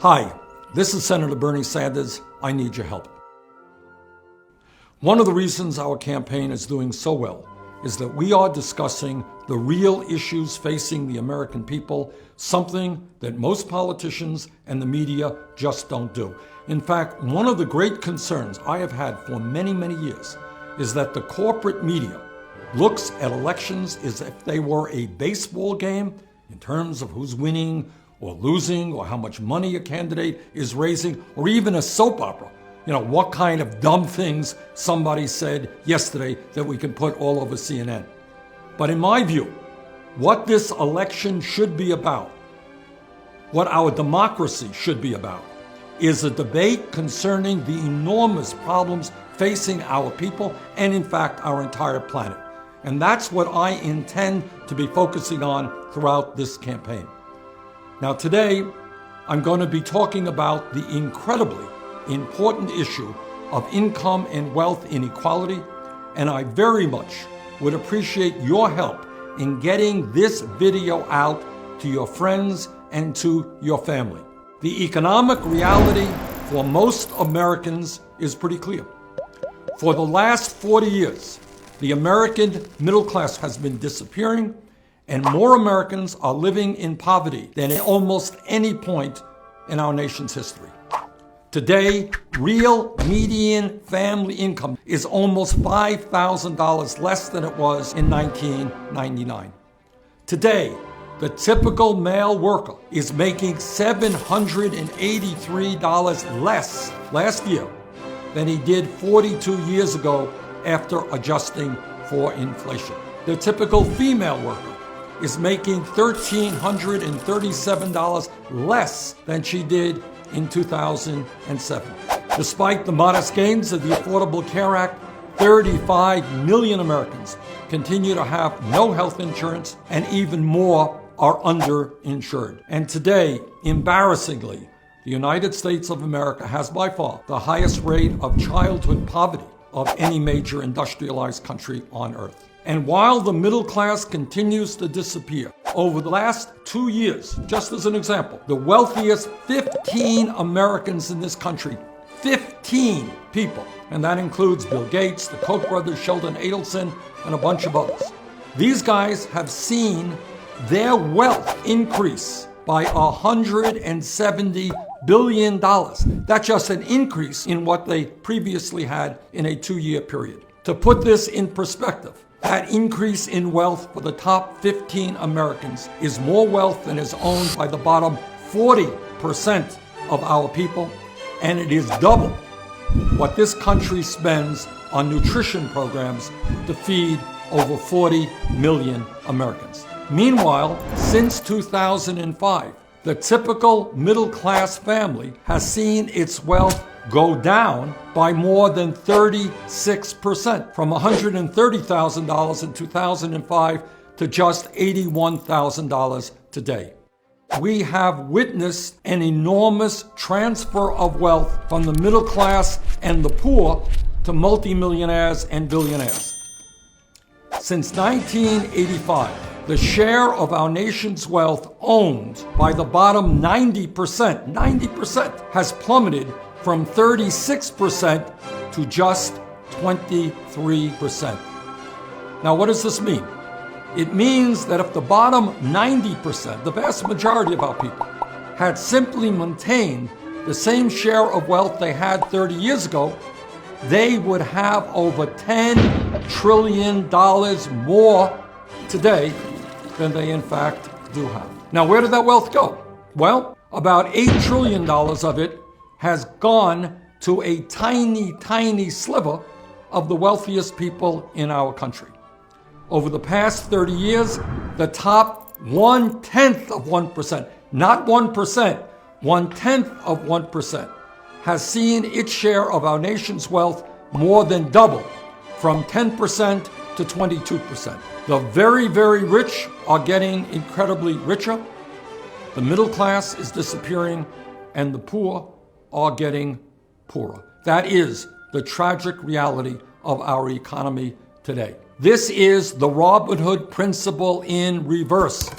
Hi, this is Senator Bernie Sanders. I need your help. One of the reasons our campaign is doing so well is that we are discussing the real issues facing the American people, something that most politicians and the media just don't do. In fact, one of the great concerns I have had for many, many years is that the corporate media looks at elections as if they were a baseball game in terms of who's winning or losing, or how much money a candidate is raising, or even a soap opera. What kind of dumb things somebody said yesterday that we can put all over CNN. But in my view, what this election should be about, what our democracy should be about, is a debate concerning the enormous problems facing our people and, in fact, our entire planet. And that's what I intend to be focusing on throughout this campaign. Now today, I'm going to be talking about the incredibly important issue of income and wealth inequality, and I very much would appreciate your help in getting this video out to your friends and to your family. The economic reality for most Americans is pretty clear. For the last 40 years, the American middle class has been disappearing, and more Americans are living in poverty than at almost any point in our nation's history. Today, real median family income is almost $5,000 less than it was in 1999. Today, the typical male worker is making $783 less last year than he did 42 years ago after adjusting for inflation. The typical female worker is making $1,337 less than she did in 2007. Despite the modest gains of the Affordable Care Act, 35 million Americans continue to have no health insurance, and even more are underinsured. And today, embarrassingly, the United States of America has by far the highest rate of childhood poverty of any major industrialized country on earth. And while the middle class continues to disappear, over the last 2 years, just as an example, the wealthiest 15 Americans in this country, 15 people, and that includes Bill Gates, the Koch brothers, Sheldon Adelson, and a bunch of others. These guys have seen their wealth increase by $170 billion. That's just an increase in what they previously had in a 2-year period. To put this in perspective, that increase in wealth for the top 15 Americans is more wealth than is owned by the bottom 40% of our people, and it is double what this country spends on nutrition programs to feed over 40 million Americans. Meanwhile, since 2005, the typical middle-class family has seen its wealth go down by more than 36%, from $130,000 in 2005 to just $81,000 today. We have witnessed an enormous transfer of wealth from the middle class and the poor to multimillionaires and billionaires. Since 1985, the share of our nation's wealth owned by the bottom 90% has plummeted from 36% to just 23%. Now, what does this mean? It means that if the bottom 90%, the vast majority of our people, had simply maintained the same share of wealth they had 30 years ago, they would have over $10 trillion more today than they in fact do have. Now, where did that wealth go? Well, about $8 trillion of it has gone to a tiny, tiny sliver of the wealthiest people in our country. Over the past 30 years, the top 1/10 of 1%, not 1%, 1/10 of 1%, has seen its share of our nation's wealth more than double, from 10% to 22%. The very, very rich are getting incredibly richer, the middle class is disappearing, and the poor are getting poorer. That is the tragic reality of our economy today. This is the Robin Hood principle in reverse.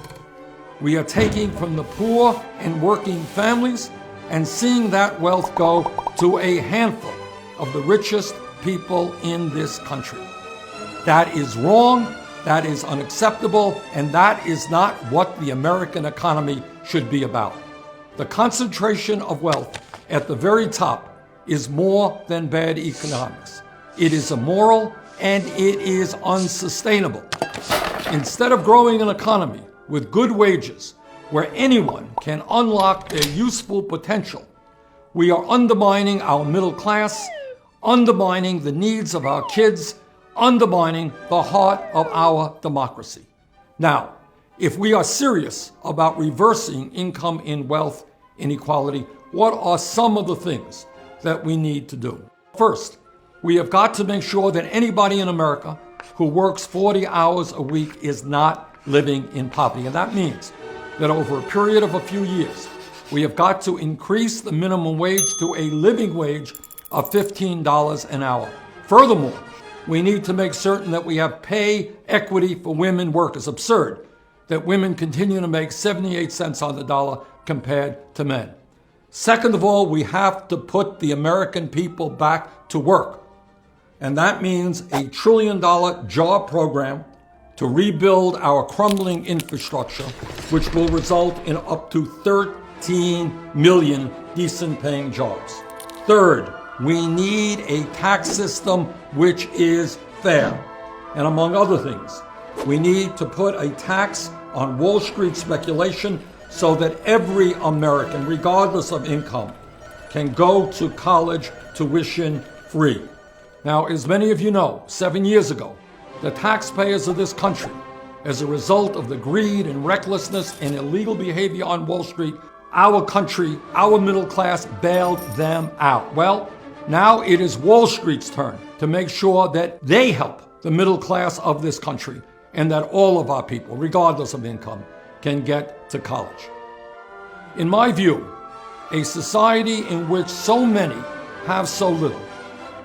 We are taking from the poor and working families and seeing that wealth go to a handful of the richest people in this country. That is wrong, that is unacceptable, and that is not what the American economy should be about. The concentration of wealth at the very top is more than bad economics. It is immoral and it is unsustainable. Instead of growing an economy with good wages where anyone can unlock their useful potential, we are undermining our middle class, undermining the needs of our kids, undermining the heart of our democracy. Now, if we are serious about reversing income and wealth inequality, what are some of the things that we need to do? First, we have got to make sure that anybody in America who works 40 hours a week is not living in poverty. And that means that over a period of a few years, we have got to increase the minimum wage to a living wage of $15 an hour. Furthermore, we need to make certain that we have pay equity for women workers. Absurd that women continue to make 78 cents on the dollar compared to men. Second of all, we have to put the American people back to work. And that means a $1 trillion job program to rebuild our crumbling infrastructure, which will result in up to 13 million decent paying jobs. Third, we need a tax system which is fair. And among other things, we need to put a tax on Wall Street speculation so that every American, regardless of income, can go to college tuition free. Now, as many of you know, 7 years ago, the taxpayers of this country, as a result of the greed and recklessness and illegal behavior on Wall Street, our country, our middle class bailed them out. Well, now it is Wall Street's turn to make sure that they help the middle class of this country and that all of our people, regardless of income, can get to college. In my view, a society in which so many have so little,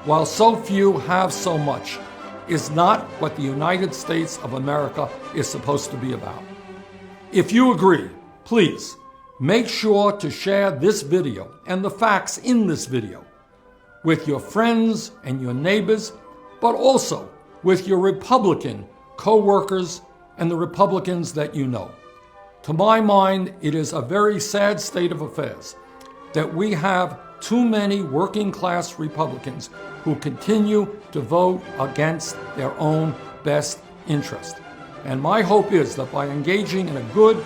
while so few have so much, is not what the United States of America is supposed to be about. If you agree, please make sure to share this video and the facts in this video with your friends and your neighbors, but also with your Republican co-workers and the Republicans that you know. To my mind, it is a very sad state of affairs that we have too many working class Republicans who continue to vote against their own best interest. And my hope is that by engaging in a good,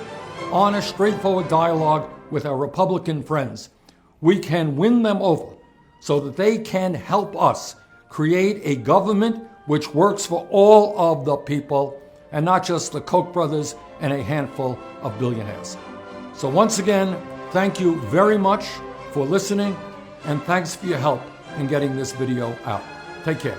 honest, straightforward dialogue with our Republican friends, we can win them over so that they can help us create a government which works for all of the people and not just the Koch brothers and a handful of billionaires. So once again, thank you very much for listening, and thanks for your help in getting this video out. Take care.